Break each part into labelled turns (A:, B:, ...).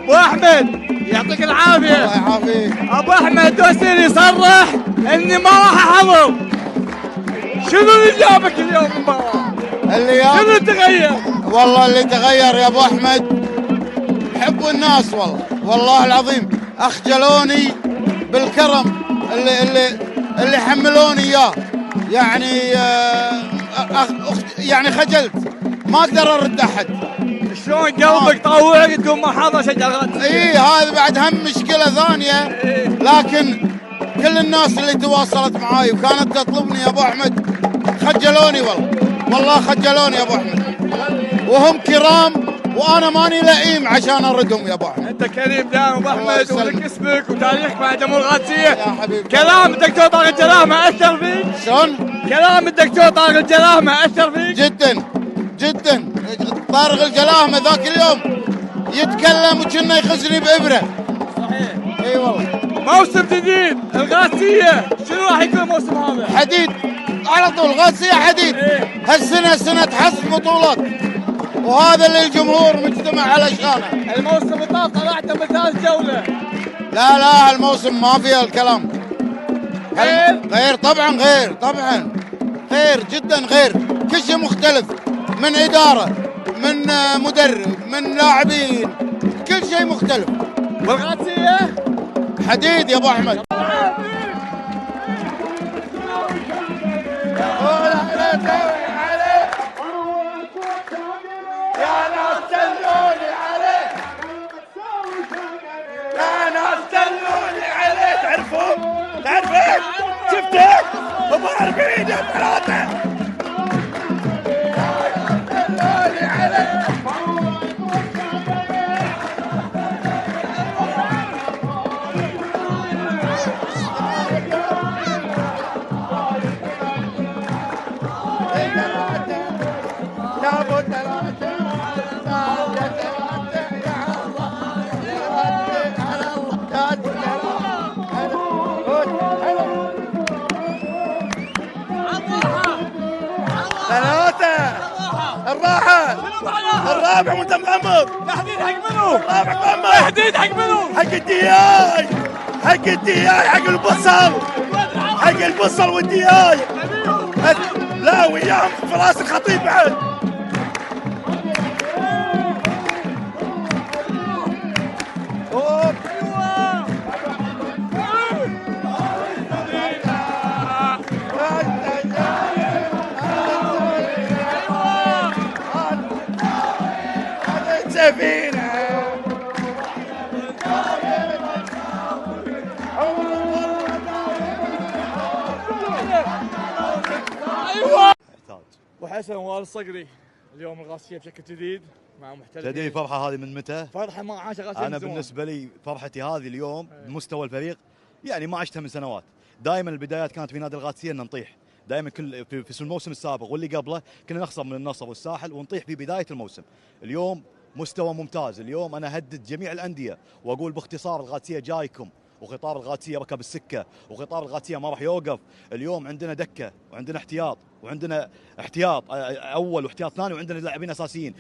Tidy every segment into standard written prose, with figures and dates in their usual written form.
A: ابو احمد يعطيك العافيه.
B: الله يعافيك.
A: ابو احمد دوسري يصرح اني ما راح احضر. شنو اللي جابك اليوم المباراه؟ شنو تغير؟
B: والله اللي تغير يا ابو احمد حب الناس، والله العظيم اخجلوني بالكرم اللي حملوني اياه، يعني خجلت ما اقدر ارد احد.
A: شلون قلبك طوعك تقول ما حاضر شجع الغد؟
B: اي هذا بعد هم مشكله ثانيه. لكن كل الناس اللي تواصلت معاي وكانت تطلبني يا ابو احمد خجلوني، والله خجلوني يا ابو احمد، وهم كرام وانا ماني لئيم عشان اردهم يا ابو احمد.
A: انت كريم دائما ابو احمد، ولك اسمك وتاريخك مع جمهور القادسيه
B: يا حبيبي.
A: كلام الدكتور طارق الجلاح ما اثر فيك؟
B: شلون؟
A: كلام الدكتور طارق الجلاح ما اثر فيك؟
B: جدا جدا. طارق الجلاحمة ذاك اليوم يتكلم وكنا يخزني بإبرة.
A: صحيح.
B: اي والله.
A: موسم جديد القادسيه، شنو راح يكون الموسم هذا؟
B: حديد على طول، غاسية حديد. هالسنة سنة حسم بطولات، وهذا اللي الجمهور مجتمع علشانه.
A: الموسم اللي طاف طلعت بثالث جولة.
B: لا الموسم ما فيها الكلام. غير طبعا، غير طبعا، غير جدا، غير كل شيء مختلف، من إدارة، من مدرب، من لاعبين، كل شيء مختلف.
A: والقادسية
B: حديد يا ابو احمد.
A: تعرفه؟ شفته؟ ابو 40 يا ثلاثة. الرابع وانت مغمض. تحديد حق منو؟ الرابع مغمض. تحديد حق منو؟ حق الدياي، حق الدياي، حق البصل، حق البصل والدياي. لا وياهم في راس الخطيب بعد. سفينة وحسن والد الصقري اليوم القادسية بشكل جديد مع محترفين.
C: تدري الفرحة هذه من متى؟
A: فرحة ما عاشها قادسية.
C: أنا بالنسبة لي فرحتي هذه اليوم بمستوى الفريق يعني ما عشتها من سنوات. دائما البدايات كانت في نادي القادسية ان نطيح، دائما في الموسم السابق واللي قبله كنا نخسر من النصر والساحل ونطيح في بداية الموسم. اليوم مستوى ممتاز. اليوم انا هدد جميع الانديه واقول باختصار القادسيه جايكم، وخطاب القادسيه ركب السكه، وخطاب القادسيه ما راح يوقف. اليوم عندنا دكه وعندنا احتياط وعندنا احتياط اول واحتياط ثاني وعندنا لاعبين اساسيين.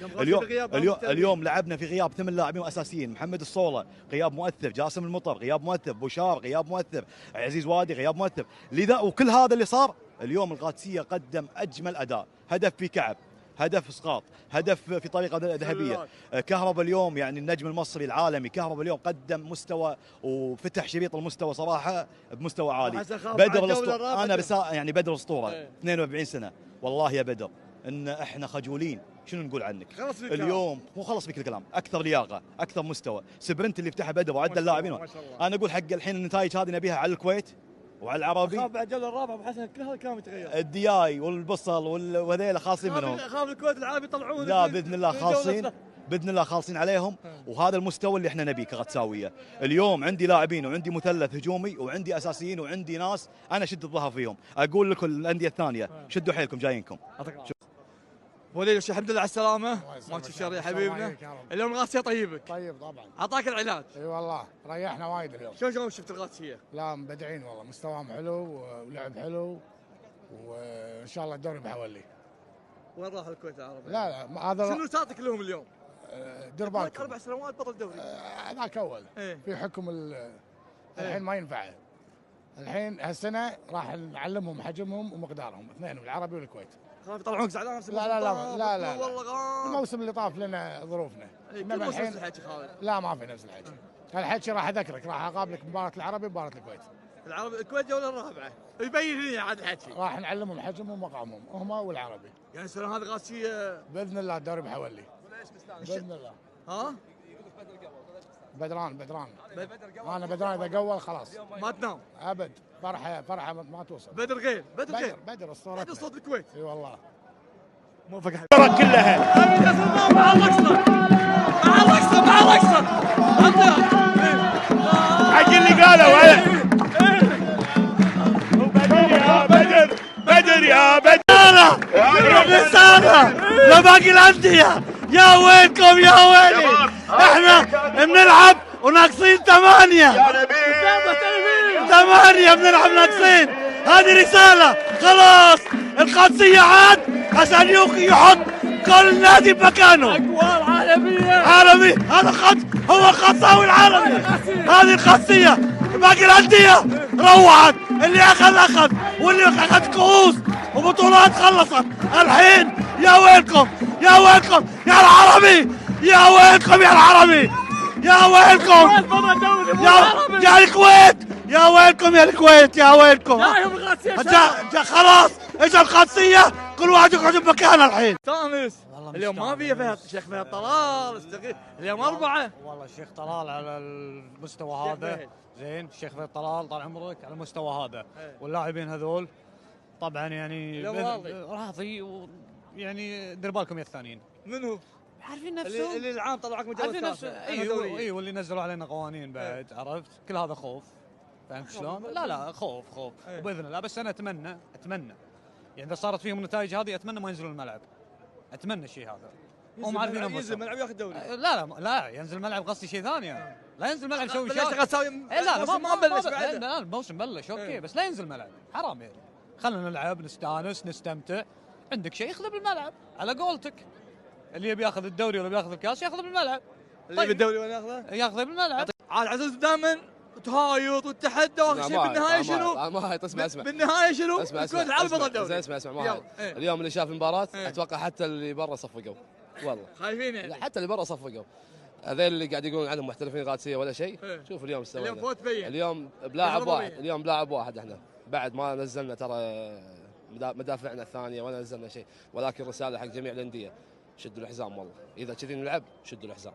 C: اليوم لعبنا في غياب 8 لاعبين اساسيين، محمد الصوله غياب مؤثر، جاسم المطر غياب مؤثر، بوشار غياب مؤثر، عزيز وادي غياب مؤثر. لذا وكل هذا اللي صار اليوم القادسيه قدم اجمل اداء، هدف في كعب، هدف اسقاط، هدف في طريقه ذهبيه. كهرباء اليوم يعني النجم المصري العالمي، كهرباء اليوم قدم مستوى وفتح شريط المستوى صراحه بمستوى عالي. بدر الاسطوره، انا يعني بدر الاسطوره 42 سنه والله يا بدر ان احنا خجولين. شنو نقول عنك؟ اليوم مو خلص بك الكلام، اكثر لياقه، اكثر مستوى، سبرنت اللي فتحه بدر وعدى اللاعبين. انا اقول حق الحين النتائج هذه نبيها على الكويت وعلى العربي.
A: خاف بعد الجوله الرابعه ابو حسن كل هذا الكلام يتغير.
C: الدياي والبصل وهذيلا خالصين منهم.
A: خاف الكويت العربي يطلعون.
C: لا باذن الله خالصين، باذن الله خالصين عليهم. وهذا المستوى اللي احنا نبيه كغتساويه. اليوم عندي لاعبين وعندي مثلث هجومي وعندي اساسيين وعندي ناس انا اشد الظهر فيهم. اقول لكم الانديه الثانيه شدوا حيلكم جايينكم.
A: وليد الحمد لله على السلامة، ما تشر يا حبيبنا. اليوم القادسية طيبك؟
B: طيب طبعا.
A: اعطاك العلاج؟
B: اي والله ريحنا وايد اليوم.
A: شلون شفت القادسية؟
B: لا مبدعين والله، مستواهم حلو ولعب حلو، وان شاء الله الدوري بحولي.
A: وين راح الكويت العربي؟
B: لا هذا
A: شنو تعطيك لهم اليوم؟
D: دير بالكم
A: 4 سنوات بطل دوري.
D: هذاك اول في حكم الحين ما ينفع. الحين هالسنه راح نعلمهم حجمهم ومقدارهم اثنين، العربي والكويت.
A: خاف يطلعونك زعلان.
D: لا والله الموسم اللي طاف لنا ظروفنا.
A: انما الحين نفس الحكي خالد.
D: لا ما في نفس الحكي. الحكي راح اذكرك، راح اقابلك مباراه العربي ومباراه الكويت.
A: العربي الكويت جوله الرابعه يبين لي عاد الحكي.
D: راح نعلمهم حجمهم ومقامهم هم والعربي.
A: يعني السنه هذه غاسيه
D: باذن الله الدوري بحولي. باذن الله.
A: ها؟
D: بدران انا بدران اذا قول خلاص
A: ما تنام
D: ابد. فرحه ما توصل.
A: بدر غير
D: بدر الصوره.
A: هذا صوت الكويت.
D: اي والله
A: موفق الفرق كلها. مع الاقصر حق اللي قالوا بدر يا بدر رسالة لباقي الأندية. يا ويلكم يا ويلي، احنا بنلعب وناقصين 8 بنلعب ناقصين. هذه رسالة خلاص. القادسية عاد عشان يحط كل نادي بمكانه. أقوال عالمي. هذا هو القادساوي العالمي. هذه القادسية. باقي الأندية روعت. اللي أخذ واللي أخذ كؤوس وبطولات خلصت. الحين يا ويلكم يا العربي. يا ويلكم يا الكويت. يا ويلكم خلاص. ايش القادسية؟ كل واحد يقعد بمكانه الحين. تامس اليوم ما في فهد الشيخ فهد طلال اليوم 4.
E: والله الشيخ طلال على المستوى هذا زين. الشيخ فهد طلال طال عمرك على المستوى هذا. واللاعبين هذول طبعا يعني راضي يعني دير بالكم يا الثانيين.
A: منو؟
E: عارفين نفسهم
A: اللي العام طلعك مجال التاسع.
E: اي واللي نزلوا علينا قوانين بعد. عرفت كل هذا خوف. فهمت شلون؟ لا خوف وباذن الله. بس انا اتمنى يعني اذا صارت فيهم النتائج هذه اتمنى ما ينزلون الملعب. اتمنى الشيء هذا. هم عارفين
A: ينزل الملعب ياخذ دوري.
E: لا ينزل الملعب قصدي شيء ثاني. لا ينزل الملعب يسوي شيء.
A: لا ما بلش بعد.
E: لا الموسم بلش اوكي بس لا ينزل الملعب. حرام يعني. خلينا نلعب نستانس نستمتع. عندك شيء ياخذه بالملعب على قولتك. اللي يبي ياخذ الدوري ولا بياخذ الكاس ياخذه بالملعب.
A: اللي يبي الدوري ولا
E: ياخذه بالملعب.
A: عاد عزوز دائما تهايط وتتحدى واخر شيء بالنهايه شنو؟
F: ما اسمع
A: بالنهايه شنو؟
F: اسمع
A: العالم بطل الدوري.
F: اسمع ما اليوم اللي شاف المباراه اتوقع حتى اللي برا صفقوا والله
A: خايفين يعني.
F: حتى اللي برا صفقوا. هذول اللي قاعد يقولون عنهم محترفين قادسيه ولا شيء. شوف اليوم ايش سوينا.
A: اليوم فوت بين.
F: اليوم بلاعب واحد احنا بعد ما نزلنا ترى مدافعنا الثانيه ولا نزلنا شيء. ولكن رساله حق جميع الانديه شدوا الحزام والله. اذا كذي نلعب شدوا الحزام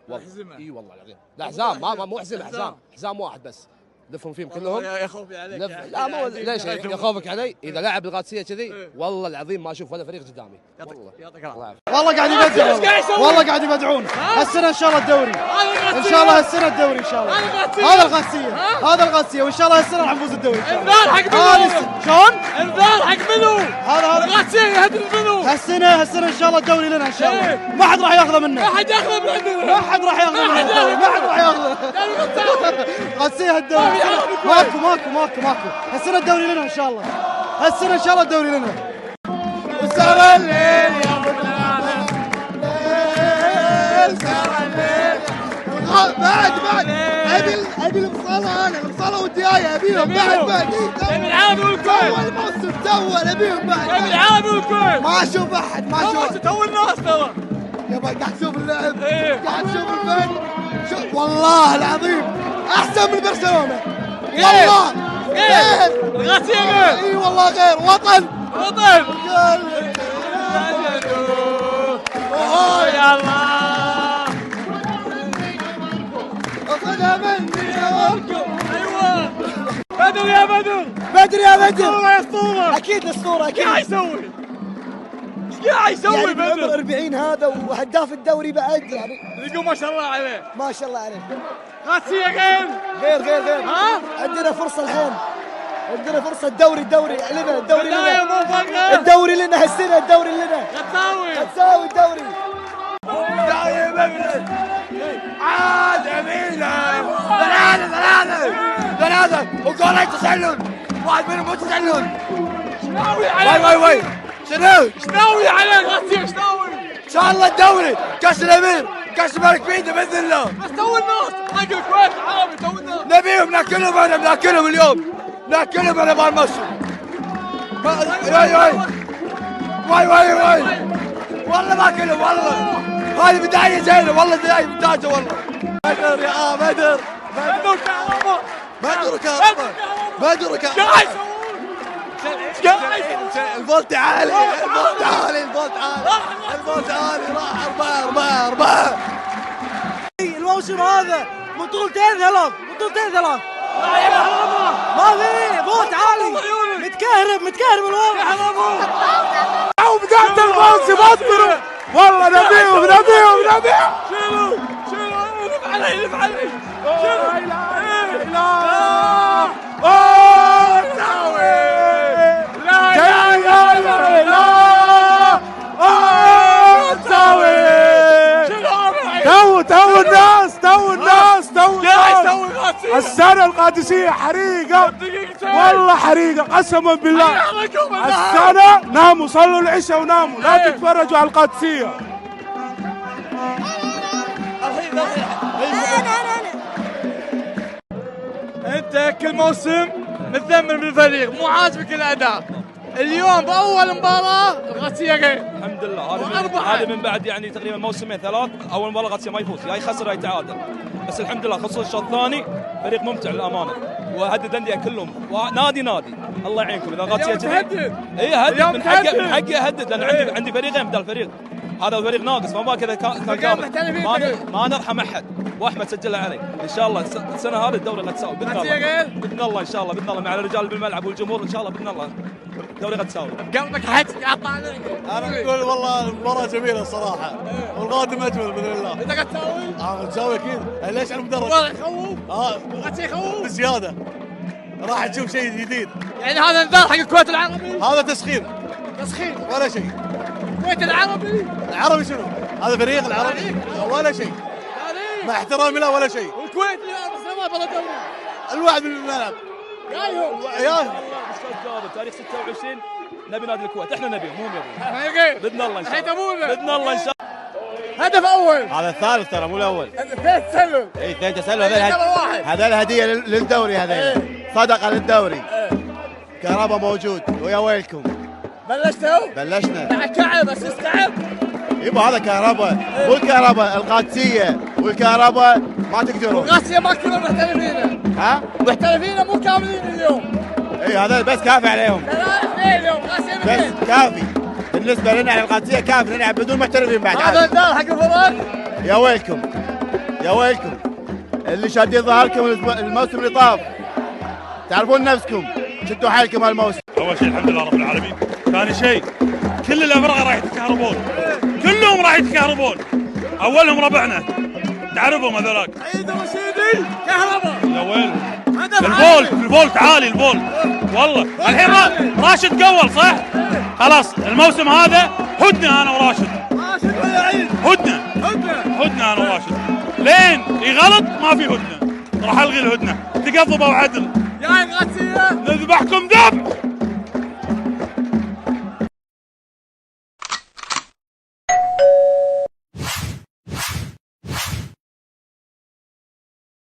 F: والله. اي والله العظيم. لا حزام مو حزام واحد بس. لفهم فيهم كلهم.
A: يا خوفي عليك.
F: لا مو ليش يا خوفك علي؟ اذا لعب القادسيه كذي والله العظيم ما اشوف ولا فريق قدامي. والله
A: يعطيك العافيه.
G: والله قاعد يبدعون. والله قاعد يبدعون. هالسنه ان شاء الله الدوري. ان شاء الله هالسنه الدوري ان شاء الله. هذا القادسيه وان شاء الله هالسنه راح نفوز الدوري.
A: انذار حق منو؟
G: شلون؟
A: انذار حق منو؟
G: هذا
A: القادسيه يهدف منو؟
G: هالسنه ان شاء الله الدوري لنا ان شاء الله. ما حد راح ياخذه منا.
A: ما حد ياخذه من عندنا.
G: ما حد راح ياخذه من الدوري. ما حد راح ياخذه. قادسيه الدوري. ماكو هالسنه الدوري لنا ان شاء الله. هالسنه ان شاء الله الدوري لنا.
A: وسهر الليل يا ابو العالم. سهر الليل.
G: بعد ابي البصاله والديايه ابيهم بعد
A: ابي العالم والكل.
G: اول موسم ابيهم بعد.
A: ابي العالم والكل.
G: ما اشوف احد ما اشوف.
A: تو الناس ترى.
G: يابا قاعد تشوف اللعب. قاعد تشوف الفن. شوف والله العظيم احسن من برشلونه. والله غير.
A: القادسيه غير.
G: اي والله غير. وطن.
A: يا الله.
G: اخذها مني يا ولكم.
A: ايوه بدر يا بدر.
G: اسطوره
A: يا اسطوره.
G: اكيد اسطوره اكيد.
A: ايش قاعد يسوي؟ ايش قاعد يسوي
G: يعني
A: بدر؟
G: عمر 40 هذا وهداف الدوري بعد يعني.
A: يقول ما شاء الله عليه.
G: ما شاء الله عليه.
A: قادسيه غير.
G: غير.
A: ها؟
G: عندنا فرصه الحين. عندنا فرصه. الدوري لنا. الدوري لنا هالسنه. الدوري لنا. غتساوي الدوري.
A: عاد يمينه. ثلاثة وجولين تسلل. واحد منهم مو تسلل. شناوي عليك؟ وي شناوي عليك غسيل شناوي؟ ان شاء الله الدوري كاس الامير كاس الملك بيده باذن الله.
H: بس تو الناس حق الكويت العربي تو الناس
A: نبيهم ناكلهم انا بناكلهم اليوم ناكلهم انا بالمصر. واي والله ماكلهم والله. هذه بدايه زينه والله بدايه ممتازه والله. بدر يا بدر بدر كهرباء بدر كهرباء بدر كهرباء. ايش قاعد الفولت عالي الفولت عالي الفولت عالي الفولت عالي راح 4
G: الموسم هذا بطولتين ثلاث ما في فوت عالي متكهرب الوضع.
A: وبداية الموسم اصبروا والله نبيهم
H: شيلوا لف علي
A: تو الناس السنة القادسية حريقة والله حريقة قسما بالله. السنة ناموا صلوا العشاء وناموا لا تتفرجوا على القادسية.
H: انت كل موسم متذمر بالفريق مو عاجبك الاداء. اليوم باول مباراه القادسيه غير
I: الحمد لله. هذا من بعد يعني تقريبا موسمين 3 اول مباراه القادسيه ما يفوز يا يخسر يا يتعادل. بس الحمد لله خصوصا الشوط الثاني فريق ممتع للامانه وهدد الانديه كلهم نادي الله يعينكم اذا القادسيه
H: تهدد.
I: اي هدد من حقي اهدد لان عندي فريقين بدل فريق. هذا الفريق ناقص ما بالك اذا كان كامل ما نرحم احد. واحمد سجلها علي ان شاء الله السنه هذه الدوري قد تساوي باذن الله ان شاء الله باذن الله مع الرجال بالملعب والجمهور ان شاء الله باذن الله الدوري قد تساوي.
H: قلبك حتى قطع عليك.
A: انا اقول والله المباراه جميله الصراحه والقادم اجمل باذن الله.
H: انت قد تساوي؟
A: تساوي اكيد. ليش على المدرج؟
H: والله يخوف. قد شيء يخوف
A: بزياده. راح تشوف شيء جديد.
H: يعني هذا انذار حق الكويت العربي؟
A: هذا تسخين ولا شيء.
H: الكويت
A: العربي شنو؟ هذا فريق العربي ولا شيء. مع احترامي له ولا شيء.
H: والكويت اللي ما بلا دوري.
A: الواحد من الملعب.
I: ياهم تاريخ 26 نبي نادي الكويت احنا نبيهم مو يبون باذن الله ان شاء الله باذن الله ان شاء الله.
H: هدف اول
A: هذا الثالث ترى مو الاول.
H: 2 تسلل.
A: اي 2 تسلل. هذا الهديه للدوري هذا صدقه للدوري. كهرباء موجود ويا ويلكم. بلشنا
H: مع كعب بس استعب.
A: يبا هذا كهرباء مو الكهرباء القادسيه والكهرباء ما تقدرون.
H: القادسيه ما كلهم محترفين. محترفين مو كاملين اليوم.
A: اي هذا بس كافي عليهم.
H: لا اليوم قاسيه
A: بس كافي بالنسبه لنا على القادسيه كافي نلعب بدون محترفين بعد.
H: هذا الدار حق الفرق.
A: يا ويلكم اللي شادين ظهركم الموسم اللي طاف تعرفون نفسكم شدوا حيلكم هالموسم.
J: اول شيء الحمد لله رب العالمين. ثاني شيء كل الافرقه راح يتكهربون كلهم راح يتكهربون. اولهم ربعنا تعرفهم هذولاك.
H: عيد رشيدي كهرباء
J: يا ويل الفولت عالي الفولت والله. الحين راشد قول صح. خلاص الموسم هذا هدنه انا وراشد.
H: ولا عيد
J: هدنه انا وراشد لين يغلط ما في هدنه. راح الغي الهدنه تقضوا ابو عدل.
H: يا القادسيه
J: نذبحكم ذبح.